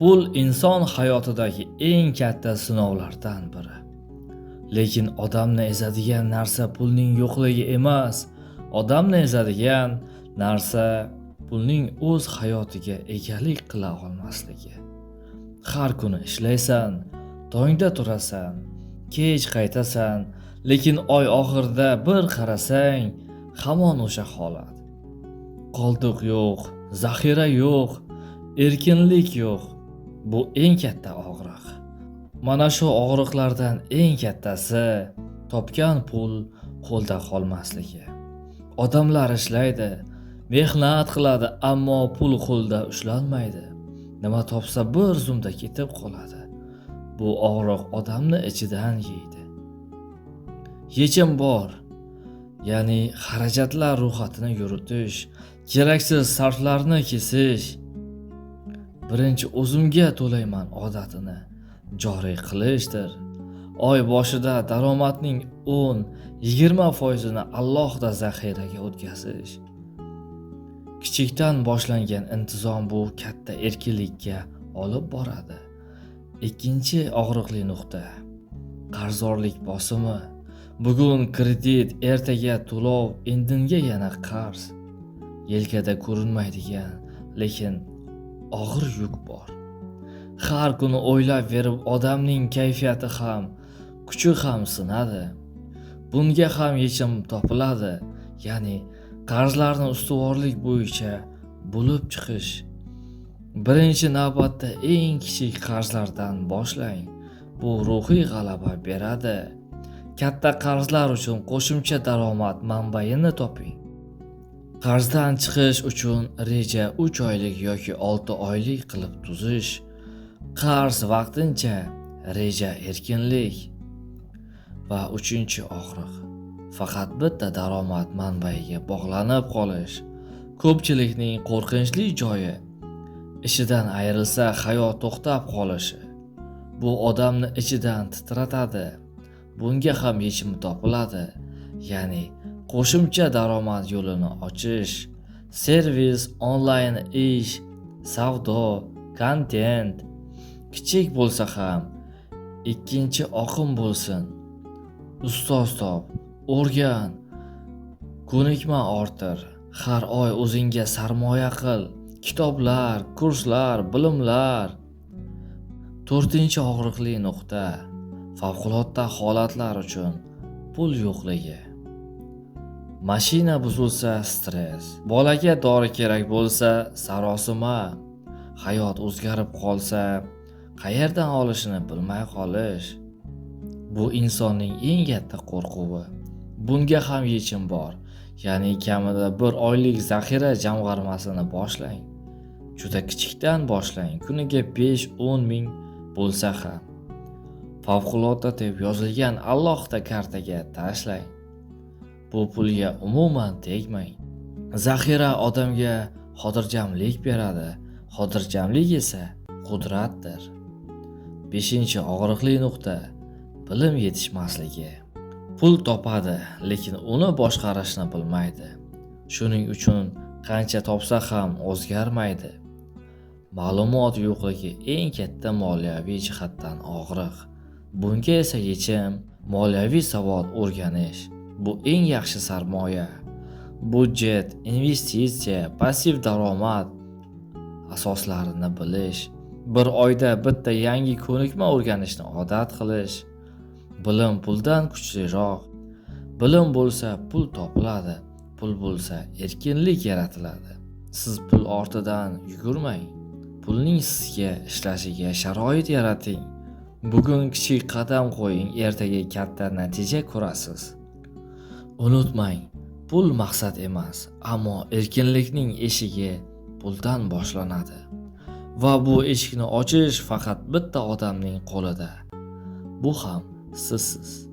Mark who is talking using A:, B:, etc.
A: Pul inson hayotidagi eng katta sinovlardan biri. Lekin odamni ezadigan narsa pulning yo'qligi emas, odamni ezadigan narsa pulning o'z hayotiga egalik qila olmasligi. Har kuni ishlaysan, tongda turasan, kech qaytasan, lekin oy oxirida bir qarasang, hamon o'sha holat. Qoldiq yo'q, zaxira yo'q, erkinlik yo'q. Bu eng katta og'riq. Mana shu og'riqlardan eng kattasi topgan pul qo'lda qolmasligi. Odamlar ishlaydi, mehnat qiladi, ammo pul qo'lda ushlanmaydi. Nima topsa bir zumda ketib qoladi. Bu og'riq odamni ichidan yeydi. Yechim bor. Ya'ni xarajatlar ro'yxatini yuritish, keraksiz sarflarni kesish. Birinchi o'zimga to'layman odatini joriy qilishdir. Oy boshida daromadning 10-20% alohida zaxiraga o'tkazish. Kichikdan boshlangan intizom bu katta erkinlikka olib boradi. Ikkinchi og'riqli nuqta qarzdorlik bosimi. Bugun kredit, ertaga to'lov, indinga yana qarz. Yelkada ko'rinmaydigan, lekin og'ir yuk bor. Har kuni o'ylab verib odamning kayfiyati ham, kuchi ham sinadi. Bunga ham yechim topiladi, ya'ni qarzlarni ustuvorlik bo'yicha bo'lib chiqish. Birinchi navbatda eng kichik qarzlardan boshlang. Bu ruhiy g'alaba beradi. Katta qarzlar uchun qo'shimcha daromad manbayini toping. Qarzdan chiqish uchun reja 3 oylik yoki 6 oylik qilib tuzish. Qarz vaqtincha, reja erkinlik. Va uchinchi og'riq faqat bitta daromad manbaiga bog'lanib qolish. Ko'pchilikning qo'rqinchli joyi ishidan ayrilsa hayot to'xtab qolishi. Bu odamni ichidan titratadi. Bunga ham yechim topiladi. Ya'ni qo'shimcha daromad yo'lini ochish, servis, onlayn ish, savdo, kontent, kichik bo'lsa ham ikkinchi oqim bo'lsin. Ustoz top, o'rgan, ko'nikma orttir. Har oy o'zingga sarmoya qil. Kitoblar, kurslar, bilimlar. 4-chi og'riqli nuqta favqulodda holatlar uchun pul yo'qligi. Mashina buzilsa stress, bolaga dori kerak bo'lsa sarosima, hayot o'zgarib qolsa qayerdan olishini bilmay qolish. Bu insonning eng katta qo'rquvi. Bunga ham yechim bor. Ya'ni kamida 1 oylik zaxira jamg'armasini boshlang. Juda kichikdan boshlang. Kuniga 5-10 ming bo'lsa ham. Favqulodda deb yozilgan alohida kartaga tashlang. Bu pulga umuman tegmang. Zaxira odamga xotirjamlik beradi. Xotirjamlik esa qudratdir. 5-chi og'riqli nuqta bilim yetishmasligi. Pul topadi, lekin uni boshqarishni bilmaydi. Shuning uchun qancha topsa ham o'zgarmaydi. Ma'lumot yo'qligi eng katta moliyaviy jihatdan og'riq. Bunga esa yechim moliyaviy savod o'rganish. Bu eng yaxshi sarmoya. Budjet, investitsiya, passiv daromad asoslarini bilish. Bir oyda bitta yangi ko'nikma o'rganishni odat qilish. Bilim puldan kuchliroq. Bilim bo'lsa pul topiladi. Pul bo'lsa erkinlik yaratiladi. Siz pul ortidan yugurmang. Pulning sizga ishlashiga sharoit yarating. Bugun kichik qadam qo'ying, ertaga katta natija ko'rasiz. Unutmang, pul maqsad emas, ammo erkinlikning eshigi puldan boshlanadi. Va bu eshikni ochish faqat bitta odamning qo'lida. Bu ham sizsiz.